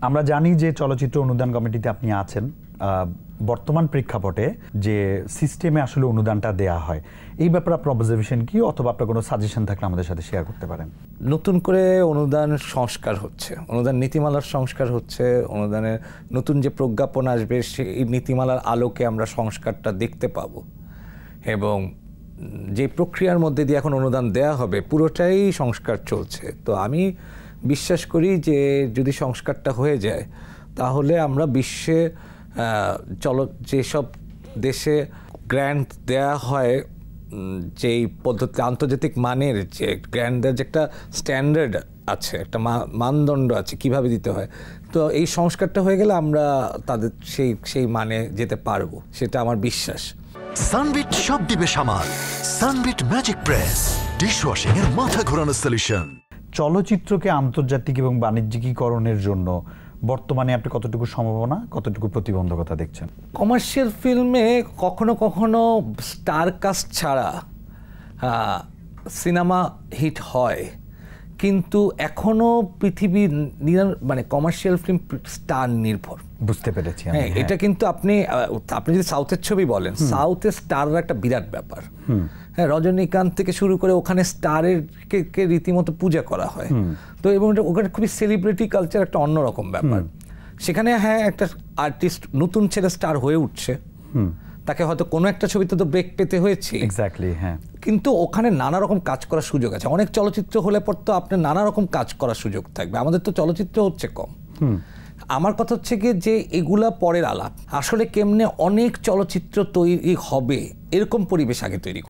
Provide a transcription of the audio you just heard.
আমরা জানি যে চলচ্চিত্র অনুদান কমিটিতে আপনি আছেন। বর্তমান প্রেক্ষাপটে যে সিস্টেমে আসলে অনুদানটা দেয়া হয়, এই ব্যাপারে আপনার অবজারভেশন কি, অথবা আপনার কোনো সাজেশন থাকলে আমাদের সাথে শেয়ার করতে পারেন। নতুন করে অনুদান সংস্কার হচ্ছে, অনুদান নীতিমালার সংস্কার হচ্ছে, অনুদানের নতুন যে প্রজ্ঞাপন আসবে সেই নীতিমালার আলোকে আমরা সংস্কারটা দেখতে পাবো, এবং যে প্রক্রিয়ার মধ্যে দিয়ে এখন অনুদান দেয়া হবে পুরোটাই সংস্কার চলছে। তো আমি বিশ্বাস করি যে যদি সংস্কারটা হয়ে যায় তাহলে আমরা বিশ্বে যেসব দেশে গ্র্যান্ট দেয়া হয়, যেই পদ্ধতি আন্তর্জাতিক মানের যে গ্র্যান্ট দেওয়ার যে একটা স্ট্যান্ডার্ড আছে, একটা মানদণ্ড আছে কিভাবে দিতে হয়, তো এই সংস্কারটা হয়ে গেলে আমরা তাদের সেই মানে যেতে পারবো, সেটা আমার বিশ্বাস। সানবিট সব দিবে সামাল। সানবিট ম্যাজিক প্রেস ডিশওয়াশিং এর মাথা ঘোরানো সলিউশন। চলচ্চিত্রকে আন্তর্জাতিক এবং বাণিজ্যিকীকরণের জন্য বর্তমানে আপনি কতটুকু সম্ভাবনা, কতটুকু প্রতিবন্ধকতা দেখছেন? কমার্শিয়াল ফিল্মে কখনো কখনো স্টার কাস্ট ছাড়া সিনেমা হিট হয়, কিন্তু এখনো পৃথিবীর মানে কমার্শিয়াল ফিল্ম স্টার নির্ভর। বুঝতে পেরেছি। হ্যাঁ, এটা কিন্তু আপনি যদি সাউথের ছবি বলেন, সাউথের স্টাররা একটা বিরাট ব্যাপার। হ্যাঁ, রজনীকান্ত থেকে শুরু করে ওখানে স্টারের কে রীতিমতো পূজা করা হয়। তো এবং ওখানে খুবই সেলিব্রিটি কালচার একটা অন্যরকম ব্যাপার। সেখানে হ্যাঁ, একটা আর্টিস্ট নতুন ছেলে স্টার হয়ে উঠছে, তাকে হয়তো কোনো একটা ছবিতে তো ব্রেক পেতে হয়েছে, এক্স্যাক্টলি, হ্যাঁ, কিন্তু ওখানে নানা রকম কাজ করার সুযোগ আছে। অনেক চলচ্চিত্র হলে পর তো আপনার নানা রকম কাজ করার সুযোগ থাকবে, আমাদের তো চলচ্চিত্র হচ্ছে কম। আমার কথা হচ্ছে কি যে এগুলা পরের আলাপ, আসলে কেমনে অনেক চলচ্চিত্র তৈরি হবে এরকম পরিবেশ আগে তৈরি